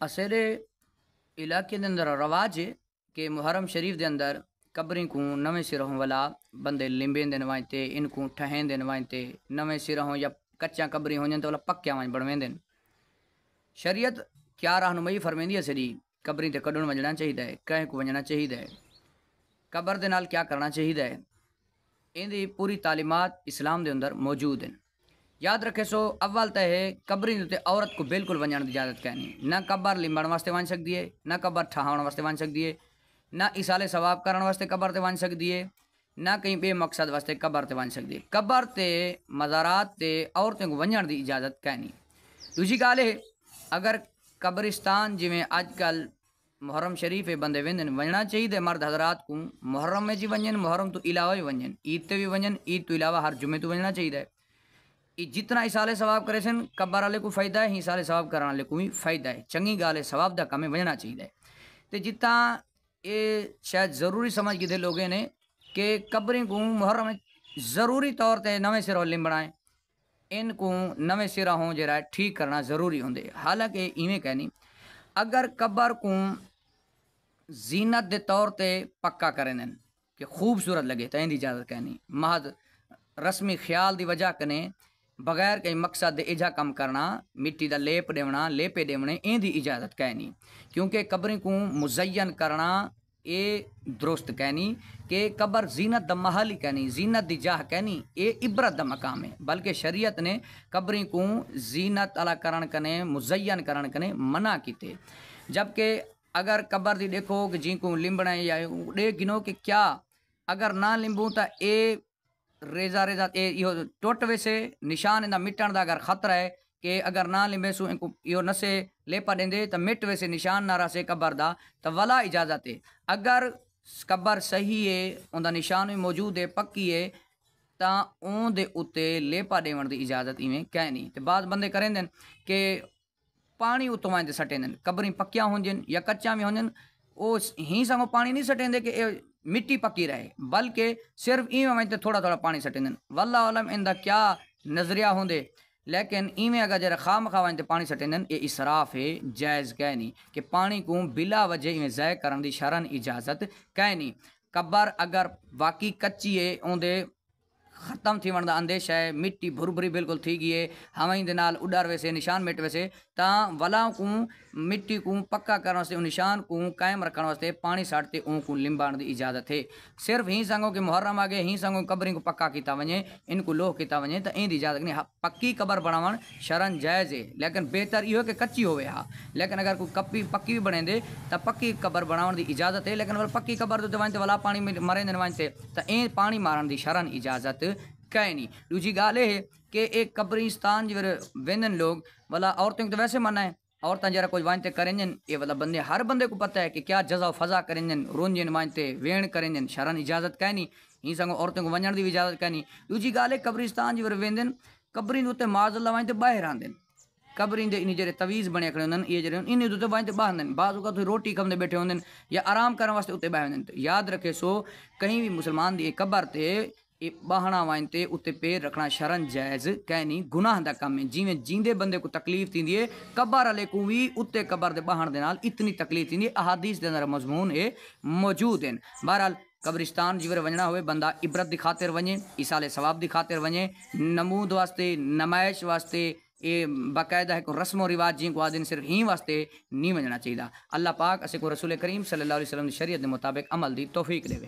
اسیرے علاقے دے اندر رواج ہے کہ محرم شریف دے اندر قبریں کو نویں سروں والا بندے لمبین دین وائنتے ان کو ٹھہین دین وائنتے نویں سروں یا کچا قبریں ہو جن تو والا پکیا وائن بڑھویں دین. شریعت کیا رہنمائی فرمیندی ہے سری قبریں تے کڈن ونجنا چاہیے کہیں کو ونجنا چاہیے قبر دے نال کیا کرنا چاہیے ان دی پوری تعلیمات اسلام دے اندر موجود ہیں. یاد رکھے سو اول تے ہے قبریں تے عورت کو بالکل ونجن دی اجازت کہنی نہ قبر لمبن واسطے ون سکتی ہے نہ قبر ٹھہاؤن واسطے ون سکتی ہے نہ ایصال ثواب کرن واسطے قبر تے ون سکتی ہے نہ کہیں بے مقصد واسطے قبر تے ون سکتی ہے. قبر تے مزارات تے عورتیں کو ونجن دی اجازت کہنی. دوسری گل ہے اگر قبرستان جویں اج کل محرم شریف بندے ویندن ونجنا چاہیے مرد حضرات کو محرم میں جی ونجن محرم تو علاوہ بھی ونجن عید تے بھی ونجن عید تو علاوہ ہر جمعے تو ونجنا چاہیے. جتنا ایصال ثواب کرے سن قبر والے کو فائدہ ہے ایصال ثواب کرنے والے کو بھی فائدہ ہے. چنگی گال ہے ثواب دا کم ونجنا چاہیے. تے جتنا یہ شاید ضروری سمجھ کے لوگوں نے کہ قبریں کو محرم ضروری طور تے نویں سروں لمبنا ہے ان کو نویں سرا ہوں جرا ٹھیک کرنا ضروری ہوندے. حالانکہ ایویں کہنی اگر قبر کو زینت دے طور تے پکا کریں کہ خوبصورت لگے تو ان دی اجازت کہنی. محض رسمی خیال دی وجہ کنے بغیر کئی مقصد دے ایجا کم کرنا مٹی دا لیپ دیونا لیپے دیونے این دی اجازت کہنی. کیونکہ قبریں کو مزین کرنا اے درست کہنی کہ قبر زینت دا محل کہنی زینت دی جاہ کہنی اے عبرت دا مقام ہے. بلکہ شریعت نے قبریں کو زینت علا کرن کنے مزین کرن کنے منع کیتے. جبکہ اگر قبر دی دیکھو کہ جن کو لمبنا ہے یا دے گنو کہ کیا اگر نہ لمبوں تا اے ریزا ریزا یہ ٹوٹ ویسے نشان اندا مٹن دا اگر خطرہ ہے کہ اگر نہ لمبے سو ان کو یہ نسے لیپا دیندے تو مٹ ویسے نشان نہ راسے قبر دا تو ولا اجازت ہے. اگر قبر صحیح ہے ان دا نشان بھی موجود ہے پکی ہے تا اون دے اتے لیپا دیون دی اجازت ایویں کہنی. تے بعض بندے کریں دن کہ پانی اتوں وائن دے سٹیں دن قبریں پکیاں ہونجن یا کچا بھی ہونجن او ہی سانگو پانی نہیں سٹیں دے کہ مٹی پکی رہے بلکہ صرف ایویں وائن تے تھوڑا تھوڑا پانی سٹیں دن. واللہ علم ان دا کیا نظریہ ہوندے لیکن ایویں اگر جرا خام خواہن تے پانی سٹیں دن یہ اسراف ہے جائز کہنی کہ پانی کو بلا وجہ ایویں ضائع کرن دی شرعن اجازت کہنی. قبر اگر واقعی کچی ہے اون دے ختم تھی ون دا اندیشہ ہے مٹی بھری بالکل تھی گئی ہے ہوائیں دے نال اڈار ویسے نشان مٹ ویسے تا ولا کو مٹی کو پکا کرنے واسطے نشان کو قائم رکھنے واسطے پانی ساٹتے اون کو لمبان دی اجازت ہے. صرف ہی سنگو کہ محرم آگے ہی سنگو قبریں کو پکا کیتا ونجے ان کو لوہ کیتا ونجے تو این دی اجازت نہیں. پکی قبر بناون شرعن جائز ہے لیکن بہتر یہ کہ کچی ہوئے ہاں لیکن اگر کوئی پکی بھی بنے دے تو پکی قبر بناون دی اجازت ہے. لیکن پکی قبر تو وائن والا پانی مرے دن وائن تو این پانی مارن دی شرعن اجازت کہنی. دوسری گال ہے کہ ایک قبرستان جو ویندن لوگ والا عورتوں کو تو ویسے منع ہے عورتیں جرا کوئی وائنتے کریں جن یہ والا بندے ہر بندے کو پتہ ہے کہ کیا جزا و فضا کریں جن رونجن وائنتے وین کریں جن شرعن اجازت کہنی ہی سنگو عورتوں کو ونجن دی اجازت کہنی. دوسری گال ہے قبرستان جو ویندن قبریں تے معاذ اللہ وائنتے باہر آندن قبریں دے انہیں جڑے تویز بنے کھڑے ہوندن یہ جڑے انہیں تے وائنتے باہر آندن بعض اوقات روٹی کھاندے بیٹھے ہوندن یا آرام کرنے واسطے اتنے باہر ہوندن. یاد رکھے سو کہیں بھی مسلمان دی قبر تے باہنا وائنتے اتنے پیر رکھنا شرعن جائز کہنی گناہ دا کم ہے. جیویں جیندے بندے کو تکلیف تیندی ہے قبر والے کو بھی اتنے قبر دے باہن دے نال اتنی تکلیف تیندی ہے. احادیث دے اندر مضمون ہے موجود ہیں. بہرحال قبرستان جیور ونجنا ہوئے بندہ عبرت دی خاطر ونجے ایصال ثواب دی خاطر ونجے نمود واسطے نمائش واسطے یہ باقاعدہ ہے کو رسم و رواج جن کو آدھن صرف ہی واسطے نہیں ونجنا چاہیے. اللہ پاک اسے کو رسول کریم صلی اللہ علیہ وسلم دی شریعت دے مطابق عمل دی توفیق دے.